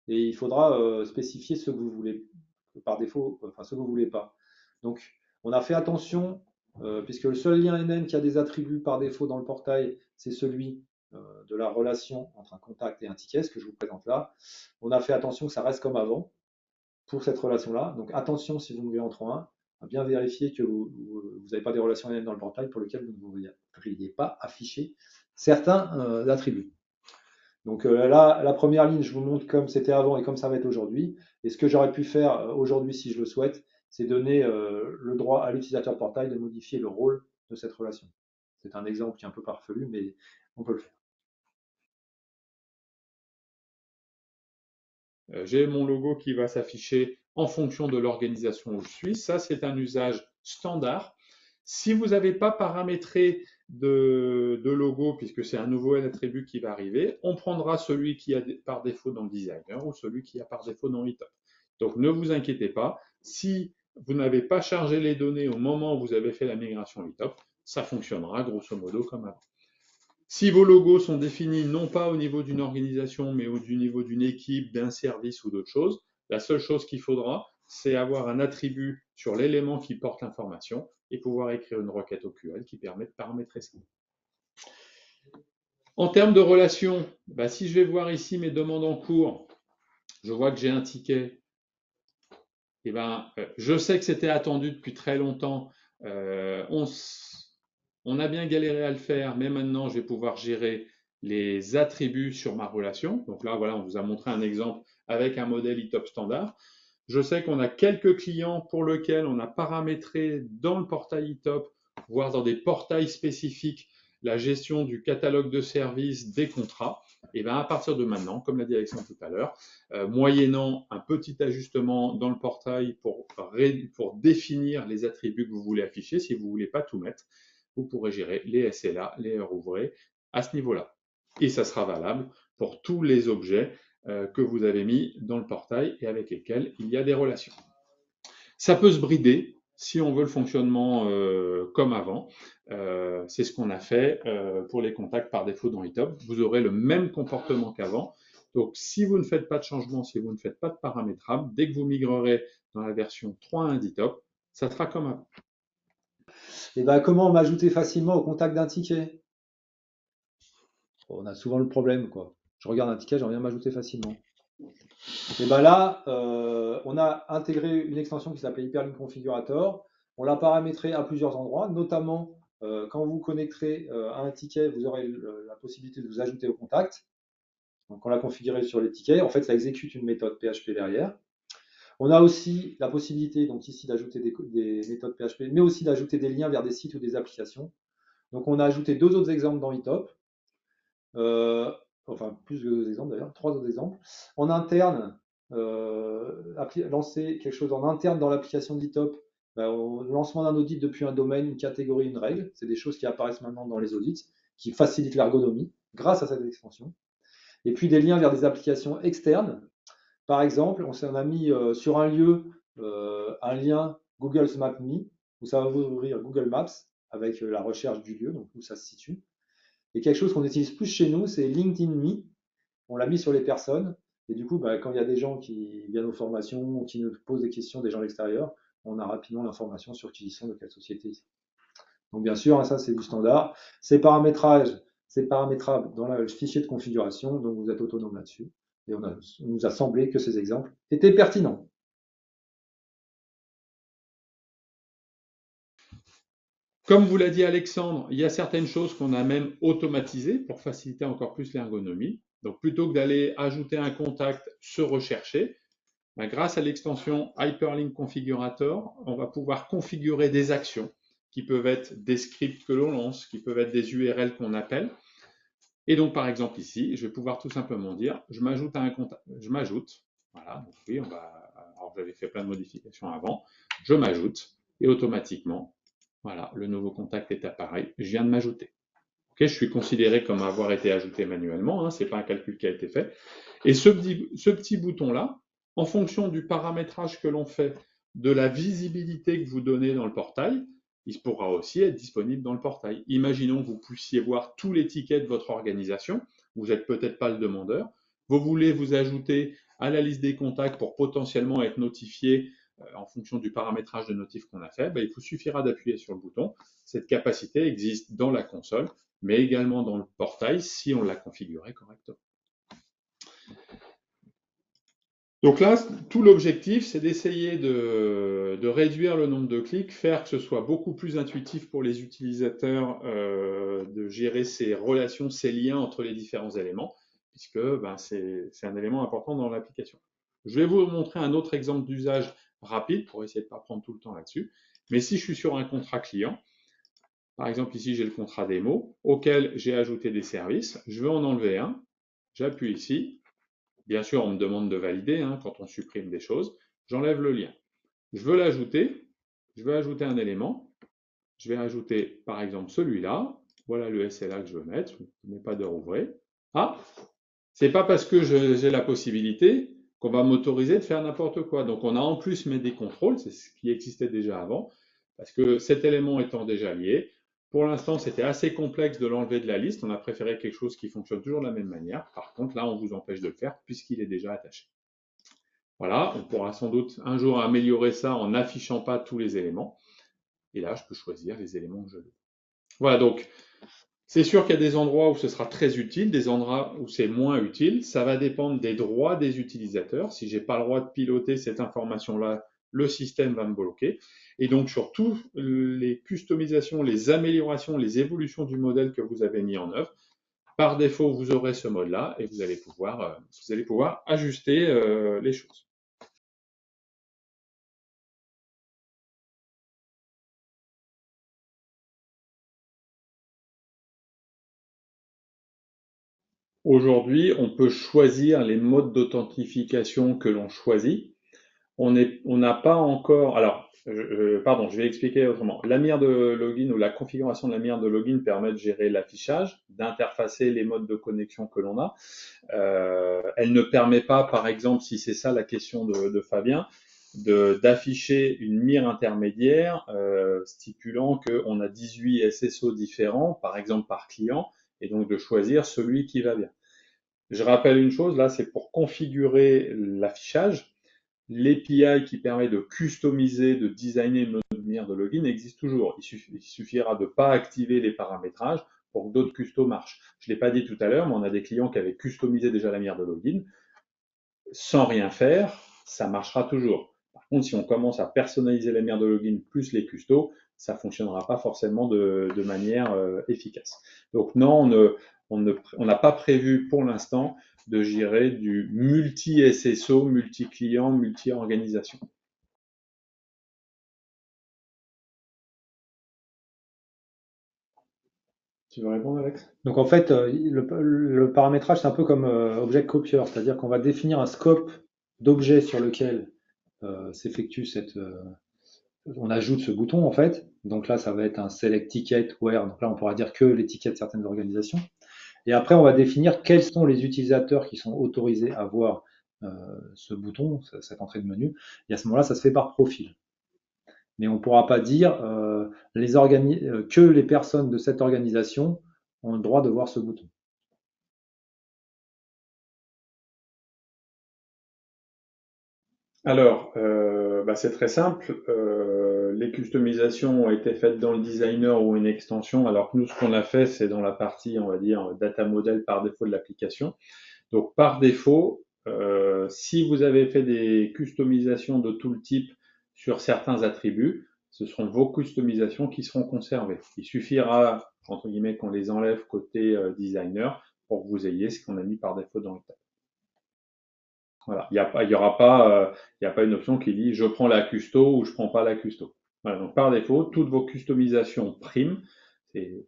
Et il faudra spécifier ce que vous voulez, par défaut, enfin ce que vous ne voulez pas. Donc, on a fait attention, puisque le seul lien NN qui a des attributs par défaut dans le portail, c'est celui de la relation entre un contact et un ticket, ce que je vous présente là. On a fait attention que ça reste comme avant pour cette relation-là. Donc attention, si vous mouvez en 3.1, à bien vérifier que vous n'avez pas des relations NN dans le portail pour lesquelles vous ne devriez pas afficher certains attributs. Donc là, la première ligne, je vous montre comme c'était avant et comme ça va être aujourd'hui. Et ce que j'aurais pu faire aujourd'hui, si je le souhaite, c'est donner le droit à l'utilisateur portail de modifier le rôle de cette relation. C'est un exemple qui est un peu farfelu, mais on peut le faire. J'ai mon logo qui va s'afficher en fonction de l'organisation où je suis. Ça, c'est un usage standard. Si vous n'avez pas paramétré de logo, puisque c'est un nouveau attribut qui va arriver, on prendra celui qui a par défaut dans le designer ou celui qui a par défaut dans l'e-top. Donc ne vous inquiétez pas, si vous n'avez pas chargé les données au moment où vous avez fait la migration e-top, ça fonctionnera grosso modo comme avant. Si vos logos sont définis non pas au niveau d'une organisation, mais au niveau d'une équipe, d'un service ou d'autre chose, la seule chose qu'il faudra, c'est avoir un attribut sur l'élément qui porte l'information et pouvoir écrire une requête OQL qui permet de paramétrer ça. En termes de relations, si je vais voir ici mes demandes en cours, je vois que j'ai un ticket. Je sais que c'était attendu depuis très longtemps. On a bien galéré à le faire, mais maintenant je vais pouvoir gérer les attributs sur ma relation. Donc là, voilà, on vous a montré un exemple avec un modèle e-top standard. Je sais qu'on a quelques clients pour lesquels on a paramétré dans le portail e-top, voire dans des portails spécifiques, la gestion du catalogue de services des contrats. Et bien à partir de maintenant, comme l'a dit Alexandre tout à l'heure, moyennant un petit ajustement dans le portail pour définir les attributs que vous voulez afficher, si vous ne voulez pas tout mettre, vous pourrez gérer les SLA, les heures ouvrées à ce niveau-là. Et ça sera valable pour tous les objets que vous avez mis dans le portail et avec lesquels il y a des relations. Ça peut se brider si on veut le fonctionnement comme avant. C'est ce qu'on a fait pour les contacts par défaut dans eTop. Vous aurez le même comportement qu'avant. Donc, si vous ne faites pas de changement, si vous ne faites pas de paramétrable, dès que vous migrerez dans la version 3.1 d'eTop, Ça sera comme avant. Et ben, comment m'ajouter facilement au contact d'un ticket? On a souvent le problème, quoi. Je regarde un ticket, j'aimerais bien m'ajouter facilement. Et ben là, on a intégré une extension qui s'appelle Hyperlink Configurator. On l'a paramétré à plusieurs endroits, notamment quand vous connecterez à un ticket, vous aurez la possibilité de vous ajouter au contact. Donc on l'a configuré sur les tickets. En fait, ça exécute une méthode PHP derrière. On a aussi la possibilité, donc ici, d'ajouter des méthodes PHP, mais aussi d'ajouter des liens vers des sites ou des applications. Donc on a ajouté deux autres exemples dans eTop. Euh, enfin, plus de deux exemples d'ailleurs, trois autres exemples. En interne, lancer quelque chose en interne dans l'application d'eTop, au lancement d'un audit depuis un domaine, une catégorie, une règle. C'est des choses qui apparaissent maintenant dans les audits, qui facilitent l'ergonomie grâce à cette extension. Et puis des liens vers des applications externes. Par exemple, on a mis sur un lieu un lien Google Maps Me, où ça va vous ouvrir Google Maps avec la recherche du lieu, donc où ça se situe. Et quelque chose qu'on utilise plus chez nous, c'est LinkedIn Me. On l'a mis sur les personnes. Et du coup, quand il y a des gens qui viennent aux formations ou qui nous posent des questions, des gens à l'extérieur, on a rapidement l'information sur qui ils sont, de quelle société ils sont. Donc bien sûr, ça c'est du standard. C'est paramétrable dans le fichier de configuration, donc vous êtes autonome là-dessus. Et on nous a semblé que ces exemples étaient pertinents. Comme vous l'a dit Alexandre, il y a certaines choses qu'on a même automatisées pour faciliter encore plus l'ergonomie. Donc plutôt que d'aller ajouter un contact, se rechercher, grâce à l'extension Hyperlink Configurator, on va pouvoir configurer des actions qui peuvent être des scripts que l'on lance, qui peuvent être des URL qu'on appelle. Et donc, par exemple, ici, je vais pouvoir tout simplement dire, je m'ajoute à un contact, je m'ajoute. Voilà, donc oui, alors j'avais fait plein de modifications avant. Je m'ajoute et automatiquement, voilà, le nouveau contact est apparu. Je viens de m'ajouter. Okay, je suis considéré comme avoir été ajouté manuellement, ce n'est pas un calcul qui a été fait. Et ce petit bouton-là, en fonction du paramétrage que l'on fait, de la visibilité que vous donnez dans le portail, il pourra aussi être disponible dans le portail. Imaginons que vous puissiez voir tous les tickets de votre organisation, vous n'êtes peut-être pas le demandeur, vous voulez vous ajouter à la liste des contacts pour potentiellement être notifié en fonction du paramétrage de notif qu'on a fait, il vous suffira d'appuyer sur le bouton. Cette capacité existe dans la console, mais également dans le portail si on l'a configuré correctement. Donc là, tout l'objectif, c'est d'essayer de réduire le nombre de clics, faire que ce soit beaucoup plus intuitif pour les utilisateurs de gérer ces relations, ces liens entre les différents éléments, puisque c'est un élément important dans l'application. Je vais vous montrer un autre exemple d'usage rapide pour essayer de ne pas prendre tout le temps là-dessus. Mais si je suis sur un contrat client, par exemple ici j'ai le contrat démo, auquel j'ai ajouté des services, je veux en enlever un, j'appuie ici. Bien sûr, on me demande de valider quand on supprime des choses. J'enlève le lien. Je veux l'ajouter. Je veux ajouter un élément. Je vais ajouter, par exemple, celui-là. Voilà le SLA que je veux mettre. Je ne mets pas de rouvrer. Ah, c'est pas parce que j'ai la possibilité qu'on va m'autoriser de faire n'importe quoi. Donc, on a en plus mis des contrôles. C'est ce qui existait déjà avant. Parce que cet élément étant déjà lié, pour l'instant, c'était assez complexe de l'enlever de la liste. On a préféré quelque chose qui fonctionne toujours de la même manière. Par contre, là, on vous empêche de le faire puisqu'il est déjà attaché. Voilà, on pourra sans doute un jour améliorer ça en n'affichant pas tous les éléments. Et là, je peux choisir les éléments que je veux. Voilà, donc c'est sûr qu'il y a des endroits où ce sera très utile, des endroits où c'est moins utile. Ça va dépendre des droits des utilisateurs. Si je n'ai pas le droit de piloter cette information-là, le système va me bloquer. Et donc, sur toutes les customisations, les améliorations, les évolutions du modèle que vous avez mis en œuvre, par défaut, vous aurez ce mode-là et vous allez pouvoir ajuster les choses. Aujourd'hui, on peut choisir les modes d'authentification que l'on choisit. On n'a pas encore. Alors, pardon, je vais expliquer autrement. La mire de login ou la configuration de la mire de login permet de gérer l'affichage, d'interfacer les modes de connexion que l'on a. Elle ne permet pas, par exemple, si c'est ça la question de Fabien, d'afficher une mire intermédiaire stipulant qu'on a 18 SSO différents, par exemple par client, et donc de choisir celui qui va bien. Je rappelle une chose, là, c'est pour configurer l'affichage. L'API qui permet de customiser, de designer lanière de login existe toujours. Il suffira de ne pas activer les paramétrages pour que d'autres custos marchent. Je ne l'ai pas dit tout à l'heure, mais on a des clients qui avaient customisé déjà la lanière de login. Sans rien faire, ça marchera toujours. Par contre, si on commence à personnaliser la lanière de login plus les custos, ça ne fonctionnera pas forcément de manière efficace. Donc non, on n'a pas prévu pour l'instant de gérer du multi-SSO, multi-client, multi-organisation. Tu veux répondre, Alex? Donc en fait, le paramétrage, c'est un peu comme Object Copier, c'est-à-dire qu'on va définir un scope d'objet sur lequel s'effectue on ajoute ce bouton en fait. Donc là, ça va être un select ticket where. Donc là, on pourra dire que les tickets de certaines organisations. Et après, on va définir quels sont les utilisateurs qui sont autorisés à voir ce bouton, cette entrée de menu. Et à ce moment-là, ça se fait par profil. Mais on ne pourra pas dire que les personnes de cette organisation ont le droit de voir ce bouton. Alors, c'est très simple. Les customisations ont été faites dans le designer ou une extension, alors que nous, ce qu'on a fait, c'est dans la partie, on va dire, data model par défaut de l'application. Donc, par défaut, si vous avez fait des customisations de tout le type sur certains attributs, ce seront vos customisations qui seront conservées. Il suffira, entre guillemets, qu'on les enlève côté designer pour que vous ayez ce qu'on a mis par défaut dans le tab. Voilà, il y aura pas, il y a pas une option qui dit je prends la custo ou je prends pas la custo. Voilà, donc par défaut, toutes vos customisations priment,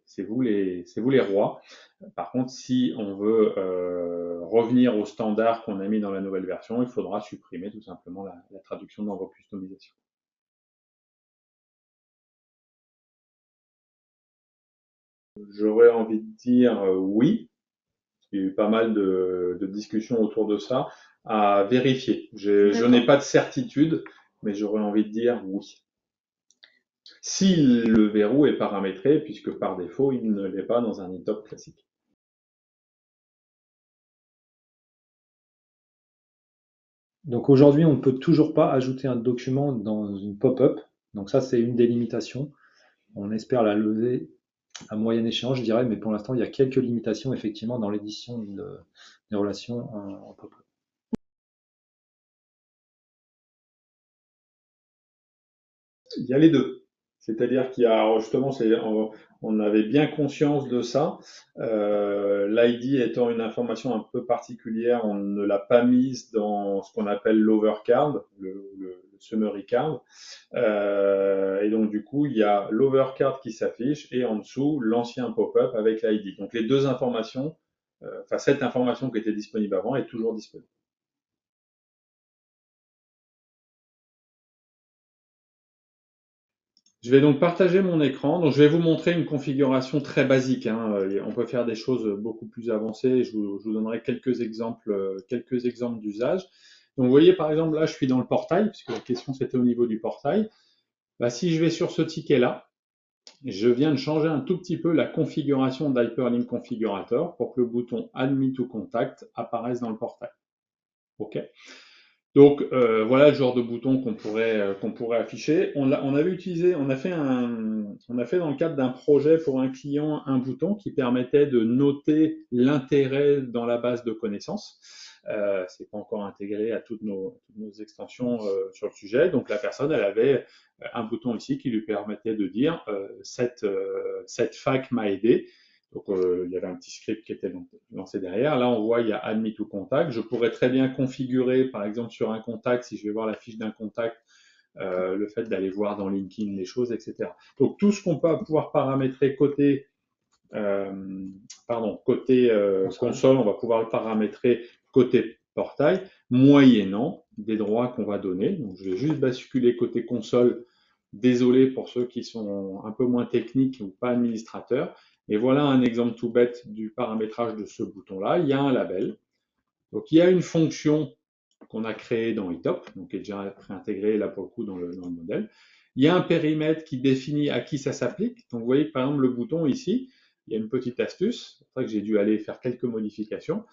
c'est vous les rois. Par contre, si on veut revenir au standard qu'on a mis dans la nouvelle version, il faudra supprimer tout simplement la traduction dans vos customisations. J'aurais envie de dire oui. Il y a eu pas mal de discussions autour de ça, à vérifier. Je n'ai pas de certitude, mais j'aurais envie de dire oui. Si le verrou est paramétré, puisque par défaut, il ne l'est pas dans un e-top classique. Donc aujourd'hui, on ne peut toujours pas ajouter un document dans une pop-up. Donc ça, c'est une des limitations. On espère la lever à moyenne échéance, je dirais, mais pour l'instant, il y a quelques limitations effectivement dans l'édition des relations en pop-up. Il y a les deux. C'est-à-dire qu'il y a justement, on avait bien conscience de ça. L'ID étant une information un peu particulière, on ne l'a pas mise dans ce qu'on appelle l'overcard, le summary card. Et donc du coup, il y a l'overcard qui s'affiche et en dessous l'ancien pop-up avec l'ID. Donc les deux informations, cette information qui était disponible avant est toujours disponible. Je vais donc partager mon écran. Donc, je vais vous montrer une configuration très basique, hein. On peut faire des choses beaucoup plus avancées. Je vous donnerai quelques exemples d'usage. Donc, vous voyez, par exemple, là, je suis dans le portail, puisque la question c'était au niveau du portail. Si je vais sur ce ticket-là, je viens de changer un tout petit peu la configuration d'Hyperlink Configurator pour que le bouton Add Me to Contact apparaisse dans le portail. OK. Donc voilà le genre de bouton qu'on pourrait afficher. On a fait dans le cadre d'un projet pour un client un bouton qui permettait de noter l'intérêt dans la base de connaissances. C'est pas encore intégré à toutes nos extensions sur le sujet. Donc la personne, elle avait un bouton ici qui lui permettait de dire cette fac m'a aidé. Donc, il y avait un petit script qui était lancé derrière. Là, on voit, il y a Add Me to Contact. Je pourrais très bien configurer, par exemple, sur un contact, si je vais voir la fiche d'un contact, le fait d'aller voir dans LinkedIn les choses, etc. Donc, tout ce qu'on peut pouvoir paramétrer côté console, on va pouvoir le paramétrer côté portail, moyennant des droits qu'on va donner. Donc, je vais juste basculer côté console. Désolé pour ceux qui sont un peu moins techniques ou pas administrateurs. Et voilà un exemple tout bête du paramétrage de ce bouton-là. Il y a un label. Donc, il y a une fonction qu'on a créée dans eTop, donc qui est déjà préintégrée là pour le coup dans le modèle. Il y a un périmètre qui définit à qui ça s'applique. Donc, vous voyez que par exemple le bouton ici, il y a une petite astuce. C'est pour ça que j'ai dû aller faire quelques modifications.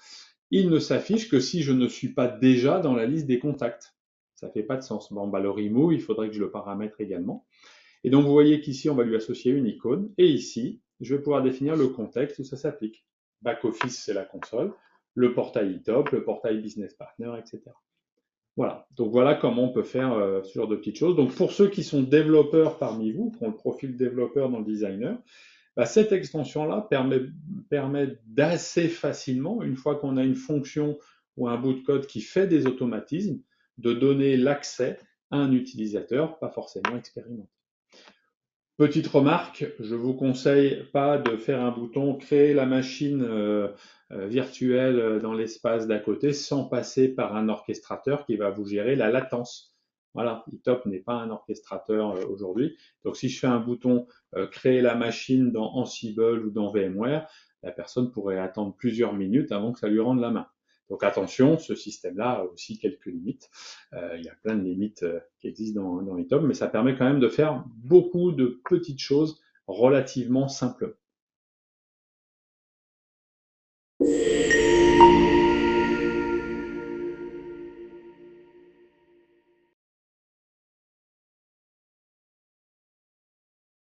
Il ne s'affiche que si je ne suis pas déjà dans la liste des contacts. Ça fait pas de sens. Bon, le remove, il faudrait que je le paramètre également. Et donc, vous voyez qu'ici, on va lui associer une icône. Et ici, je vais pouvoir définir le contexte où ça s'applique. Back-office, c'est la console. Le portail e-top, le portail business partner, etc. Voilà. Donc, voilà comment on peut faire ce genre de petites choses. Donc, pour ceux qui sont développeurs parmi vous, qui ont le profil développeur dans le designer, bah, cette extension-là permet d'assez facilement, une fois qu'on a une fonction ou un bout de code qui fait des automatismes, de donner l'accès à un utilisateur pas forcément expérimenté. Petite remarque, je vous conseille pas de faire un bouton créer la machine virtuelle dans l'espace d'à côté sans passer par un orchestrateur qui va vous gérer la latence. Voilà, e-top n'est pas un orchestrateur aujourd'hui. Donc si je fais un bouton créer la machine dans Ansible ou dans VMware, la personne pourrait attendre plusieurs minutes avant que ça lui rende la main. Donc attention, ce système-là a aussi quelques limites. Il y a plein de limites qui existent dans e-top, mais ça permet quand même de faire beaucoup de petites choses relativement simplement.